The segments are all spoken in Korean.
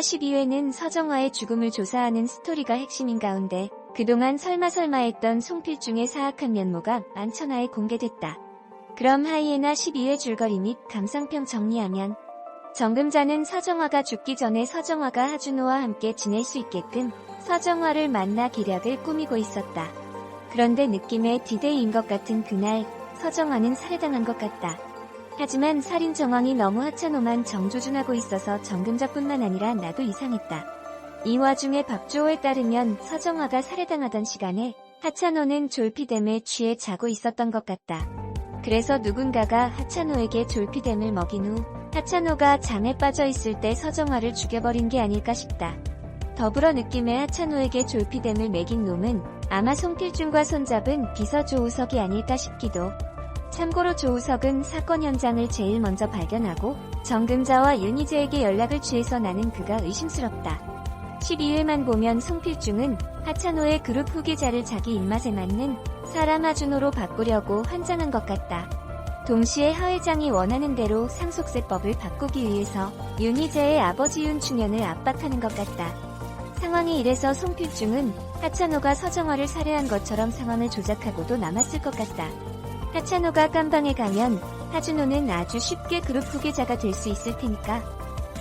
12회는 서정화의 죽음을 조사하는 스토리가 핵심인 가운데 그동안 설마 했던 송필중의 사악한 면모가 만천하에 공개됐다. 그럼 하이에나 12회 줄거리 및 감상평 정리하면, 정금자는 서정화가 죽기 전에 서정화가 하준호와 함께 지낼 수 있게끔 서정화를 만나 기략을 꾸미고 있었다. 그런데 느낌의 디데이인 것 같은 그날, 서정화는 살해당한 것 같다. 하지만 살인 정황이 너무 하찬호만 정조준하고 있어서 정금자뿐만 아니라 나도 이상했다. 이 와중에 박주호에 따르면 서정화가 살해당하던 시간에 하찬호는 졸피뎀에 취해 자고 있었던 것 같다. 그래서 누군가가 하찬호에게 졸피뎀을 먹인 후 하찬호가 잠에 빠져 있을 때 서정화를 죽여버린 게 아닐까 싶다. 더불어 느낌의 하찬호에게 졸피뎀을 먹인 놈은 아마 송필중과 손잡은 비서 조우석이 아닐까 싶기도. 참고로 조우석은 사건 현장을 제일 먼저 발견하고 정금자와 윤희재에게 연락을 취해서 나는 그가 의심스럽다. 12회만 보면 송필중은 하찬호의 그룹 후계자를 자기 입맛에 맞는 사람 하준호로 바꾸려고 환장한 것 같다. 동시에 하 회장이 원하는 대로 상속세법을 바꾸기 위해서 윤희재의 아버지 윤충현을 압박하는 것 같다. 상황이 이래서 송필중은 하찬호가 서정화를 살해한 것처럼 상황을 조작하고도 남았을 것 같다. 하찬호가 깜방에 가면 하준호는 아주 쉽게 그룹 후계자가 될 수 있을 테니까.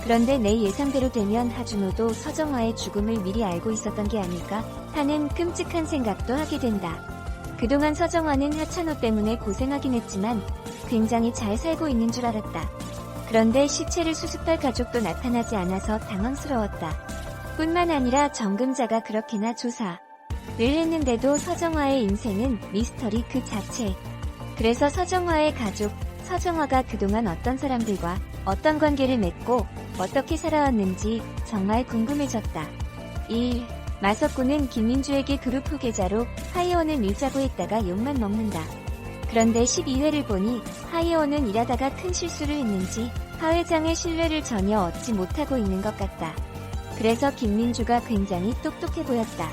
그런데 내 예상대로 되면 하준호도 서정화의 죽음을 미리 알고 있었던 게 아닐까 하는 끔찍한 생각도 하게 된다. 그동안 서정화는 하찬호 때문에 고생하긴 했지만 굉장히 잘 살고 있는 줄 알았다. 그런데 시체를 수습할 가족도 나타나지 않아서 당황스러웠다. 뿐만 아니라 정금자가 그렇게나 조사를 했는데도 서정화의 인생은 미스터리 그 자체. 그래서 서정화의 가족, 서정화가 그동안 어떤 사람들과 어떤 관계를 맺고 어떻게 살아왔는지 정말 궁금해졌다. 1. 마석구는 김민주에게 그룹 후계자로 하이원을 밀자고 했다가 욕만 먹는다. 그런데 12회를 보니 하이원은 일하다가 큰 실수를 했는지 하 회장의 신뢰를 전혀 얻지 못하고 있는 것 같다. 그래서 김민주가 굉장히 똑똑해 보였다.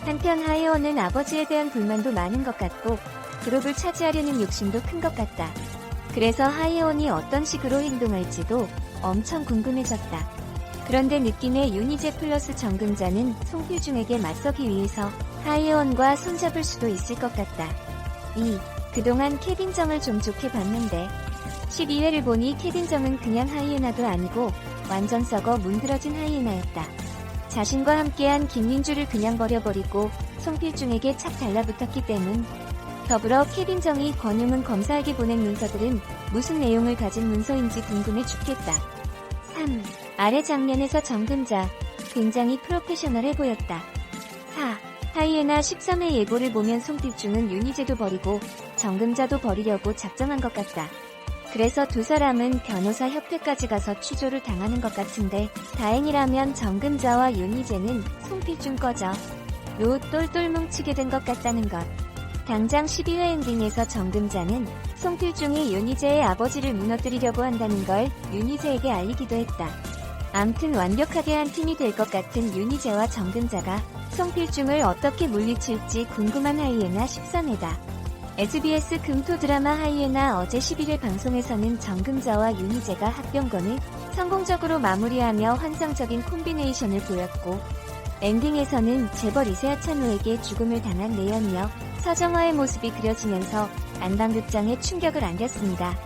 한편 하이원은 아버지에 대한 불만도 많은 것 같고 그룹을 차지하려는 욕심도 큰 것 같다. 그래서 하이원이 어떤 식으로 행동할지도 엄청 궁금해졌다. 그런데 느낌의 윤희재 플러스 정금자는 송필중에게 맞서기 위해서 하이원과 손잡을 수도 있을 것 같다. 2. 그동안 케빈정을 좀 좋게 봤는데 12회를 보니 케빈정은 그냥 하이에나도 아니고 완전 썩어 문드러진 하이에나였다. 자신과 함께한 김민주를 그냥 버려버리고 송필중에게 착 달라붙었기 때문. 더불어 케빈정이 권용은 검사에게 보낸 문서들은 무슨 내용을 가진 문서인지 궁금해 죽겠다. 3. 아래 장면에서 정금자, 굉장히 프로페셔널해 보였다. 4. 하이에나 13회 예고를 보면 송필중은 윤희재도 버리고 정금자도 버리려고 작정한 것 같다. 그래서 두 사람은 변호사 협회까지 가서 취조를 당하는 것 같은데 다행이라면 정금자와 윤희재는 송필중 꺼져 로 똘똘 뭉치게 된 것 같다는 것. 당장 12회 엔딩에서 정금자는 송필중이 윤희재의 아버지를 무너뜨리려고 한다는 걸 윤희재에게 알리기도 했다. 암튼 완벽하게 한 팀이 될 것 같은 윤희재와 정금자가 송필중을 어떻게 물리칠지 궁금한 하이에나 13회다. SBS 금토 드라마 하이에나 어제 11회 방송에서는 정금자와 윤희재가 합병건을 성공적으로 마무리하며 환상적인 콤비네이션을 보였고, 엔딩에서는 재벌 2세 하찬호에게 죽음을 당한 내연녀 서정화의 모습이 그려지면서 안방극장에 충격을 안겼습니다.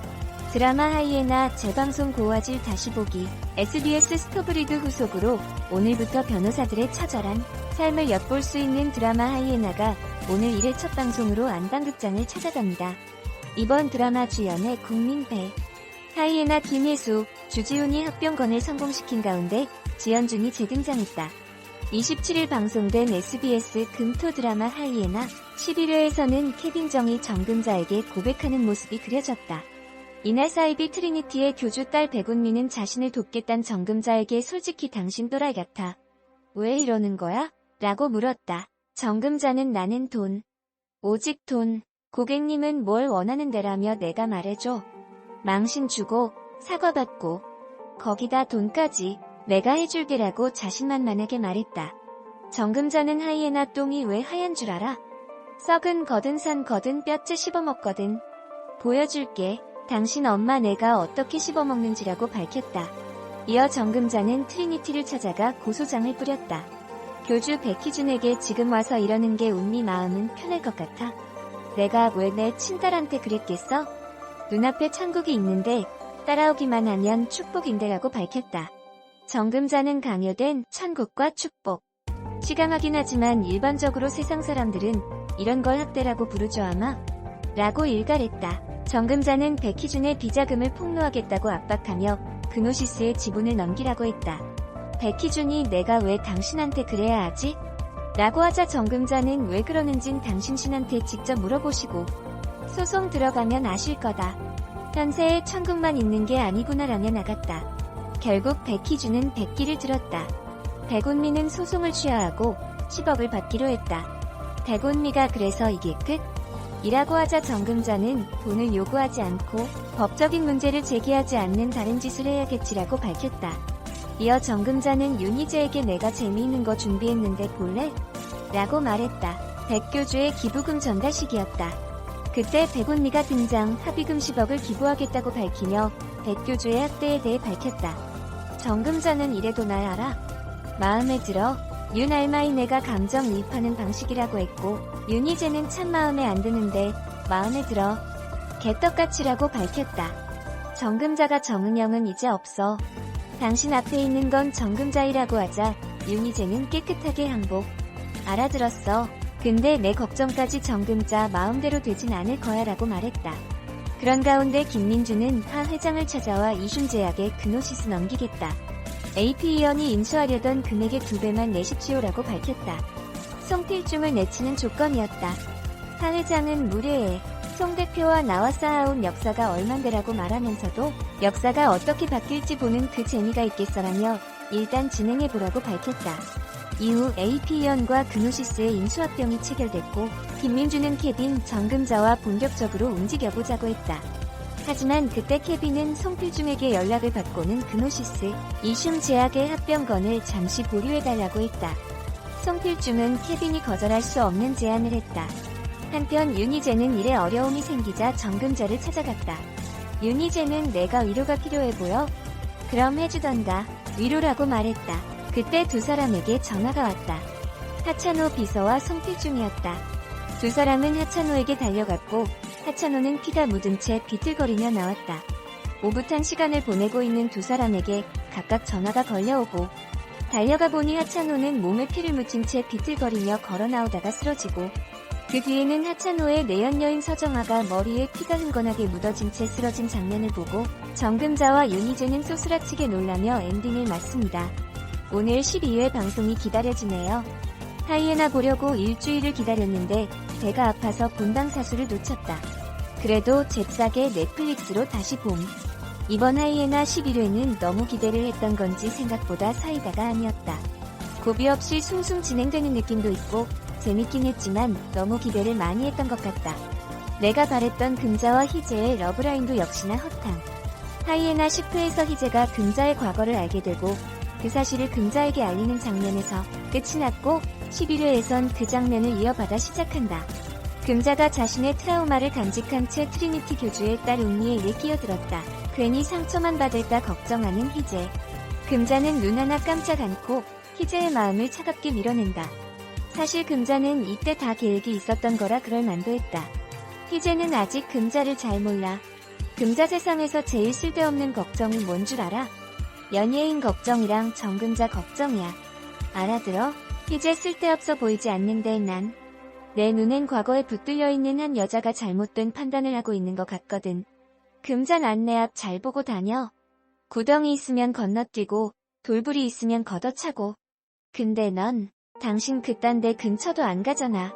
드라마 하이에나 재방송 고화질 다시 보기. SBS 스토브리드 후속으로 오늘부터 변호사들의 처절한 삶을 엿볼 수 있는 드라마 하이에나가 오늘 1회 첫 방송으로 안방극장을 찾아갑니다. 이번 드라마 주연의 국민배 하이에나 김혜수, 주지훈이 합병건을 성공시킨 가운데 지연준이 재등장했다. 27일 방송된 SBS 금토 드라마 하이에나 11회에서는 케빈정이 정금자에게 고백하는 모습이 그려졌다. 이날 사이비 트리니티의 교주 딸 백운미는 자신을 돕겠단 정금자에게 솔직히 당신 또라이 같아. 왜 이러는 거야? 라고 물었다. 정금자는 나는 돈. 오직 돈. 고객님은 뭘 원하는 데라며 내가 말해줘. 망신 주고 사과받고 거기다 돈까지 내가 해줄게라고 자신만만하게 말했다. 정금자는 하이에나 똥이 왜 하얀 줄 알아? 썩은 거든 산 거든 뼈째 씹어먹거든. 보여줄게. 당신 엄마 내가 어떻게 씹어먹는지라고 밝혔다. 이어 정금자는 트리니티를 찾아가 고소장을 뿌렸다. 교주 백희준에게 지금 와서 이러는 게 운미 마음은 편할 것 같아. 내가 왜 내 친딸한테 그랬겠어? 눈앞에 천국이 있는데 따라오기만 하면 축복인데라고 밝혔다. 정금자는 강요된 천국과 축복. 시감하긴 하지만 일반적으로 세상 사람들은 이런 걸 학대라고 부르죠 아마? 라고 일갈했다. 정금자는 백희준의 비자금을 폭로하겠다고 압박하며 그노시스의 지분을 넘기라고 했다. 백희준이 내가 왜 당신한테 그래야 하지? 라고 하자 정금자는 왜 그러는진 당신 신한테 직접 물어보시고 소송 들어가면 아실 거다. 현세에 천국만 있는 게 아니구나라며 나갔다. 결국 백희준은 백기를 들었다. 백운미는 소송을 취하하고 10억을 받기로 했다. 백운미가 그래서 이게 끝? 이라고 하자 정금자는 돈을 요구하지 않고 법적인 문제를 제기하지 않는 다른 짓을 해야겠지라고 밝혔다. 이어 정금자는 윤희재에게 내가 재미있는 거 준비했는데 볼래? 라고 말했다. 백교주의 기부금 전달식이었다. 그때 백운미가 등장 합의금 10억을 기부하겠다고 밝히며 백교주의 학대에 대해 밝혔다. 정금자는 이래도 날 알아? 마음에 들어? 윤 알마이네가 감정이입하는 방식이라고 했고 윤희재는 참 마음에 안 드는데 마음에 들어. 개떡같이라고 밝혔다. 정금자가 정은영은 이제 없어. 당신 앞에 있는 건 정금자이라고 하자 윤희재는 깨끗하게 항복. 알아들었어. 근데 내 걱정까지 정금자 마음대로 되진 않을 거야 라고 말했다. 그런 가운데 김민주는 하 회장을 찾아와 이순재에게 그노시스 넘기겠다. AP위원이 인수하려던 금액의 2배만 내십시오라고 밝혔다. 송필중을 내치는 조건이었다. 하 회장은 무례해. 송 대표와 나와 쌓아온 역사가 얼만데라고 말하면서도 역사가 어떻게 바뀔지 보는 그 재미가 있겠어라며 일단 진행해보라고 밝혔다. 이후 AP위원과 그노시스의 인수합병이 체결됐고 김민주는 케빈 정금자와 본격적으로 움직여보자고 했다. 하지만 그때 케빈은 송필중에게 연락을 받고는 그노시스, 이슘 제약의 합병건을 잠시 보류해달라고 했다. 송필중은 케빈이 거절할 수 없는 제안을 했다. 한편 윤희재는 일에 어려움이 생기자 정금자를 찾아갔다. 윤희재는 내가 위로가 필요해 보여? 그럼 해주던가. 위로라고 말했다. 그때 두 사람에게 전화가 왔다. 하찬호 비서와 송필중이었다. 두 사람은 하찬호에게 달려갔고 하찬호는 피가 묻은 채 비틀거리며 나왔다. 오붓한 시간을 보내고 있는 두 사람에게 각각 전화가 걸려오고 달려가 보니 하찬호는 몸에 피를 묻힌 채 비틀거리며 걸어 나오다가 쓰러지고 그 뒤에는 하찬호의 내연녀인 서정아가 머리에 피가 흥건하게 묻어진 채 쓰러진 장면을 보고 정금자와 윤희재는 소스라치게 놀라며 엔딩을 맞습니다. 오늘 12회 방송이 기다려지네요. 하이에나 보려고 일주일을 기다렸는데 배가 아파서 본방사수를 놓쳤다. 그래도 잽싸게 넷플릭스로 다시 봄. 이번 하이에나 11회는 너무 기대를 했던 건지 생각보다 사이다가 아니었다. 고비 없이 숭숭 진행되는 느낌도 있고 재밌긴 했지만 너무 기대를 많이 했던 것 같다. 내가 바랬던 금자와 희재의 러브라인도 역시나 허탕. 하이에나 10회에서 희재가 금자의 과거를 알게 되고 그 사실을 금자에게 알리는 장면에서 끝이 났고 11회에선 그 장면을 이어받아 시작한다. 금자가 자신의 트라우마를 간직한 채 트리니티 교주의 딸 운미의 일에 끼어들었다. 괜히 상처만 받을까 걱정하는 희재. 금자는 눈 하나 깜짝 않고 희재의 마음을 차갑게 밀어낸다. 사실 금자는 이때 다 계획이 있었던 거라 그럴 만도 했다. 희재는 아직 금자를 잘 몰라. 금자 세상에서 제일 쓸데없는 걱정이 뭔 줄 알아? 연예인 걱정이랑 정금자 걱정이야. 알아들어? 희재 쓸데없어 보이지 않는데 난. 내 눈엔 과거에 붙들려 있는 한 여자가 잘못된 판단을 하고 있는 것 같거든. 금잔 안내 앞 잘 보고 다녀. 구덩이 있으면 건너뛰고 돌불이 있으면 걷어차고. 근데 넌 당신 그딴 데 근처도 안 가잖아.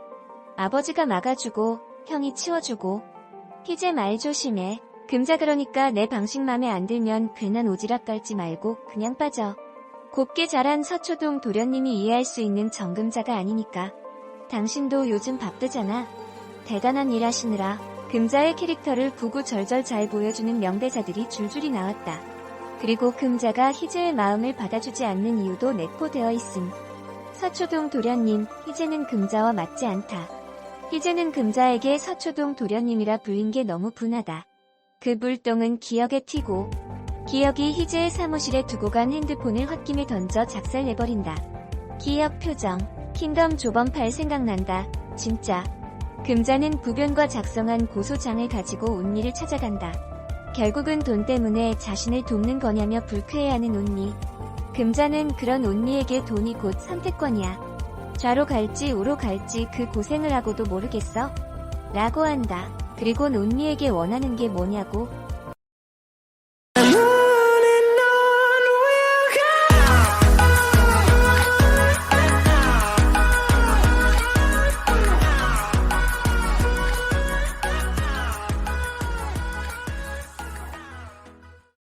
아버지가 막아주고 형이 치워주고. 희재 말 조심해. 금자 그러니까 내 방식 맘에 안 들면 괜한 오지랖 떨지 말고 그냥 빠져. 곱게 자란 서초동 도련님이 이해할 수 있는 정금자가 아니니까. 당신도 요즘 바쁘잖아. 대단한 일 하시느라 금자의 캐릭터를 구구절절 잘 보여주는 명대사들이 줄줄이 나왔다. 그리고 금자가 희재의 마음을 받아주지 않는 이유도 내포되어 있음. 서초동 도련님, 희재는 금자와 맞지 않다. 희재는 금자에게 서초동 도련님이라 불린 게 너무 분하다. 그 불똥은 기억에 튀고 기혁이 희재의 사무실에 두고 간 핸드폰을 홧김에 던져 작살내버린다. 기혁 표정. 킹덤 조범팔 생각난다. 진짜. 금자는 부변과 작성한 고소장을 가지고 온니를 찾아간다. 결국은 돈 때문에 자신을 돕는 거냐며 불쾌해하는 온니. 금자는 그런 온니에게 돈이 곧 선택권이야. 좌로 갈지 우로 갈지 그 고생을 하고도 모르겠어? 라고 한다. 그리고 온니에게 원하는 게 뭐냐고.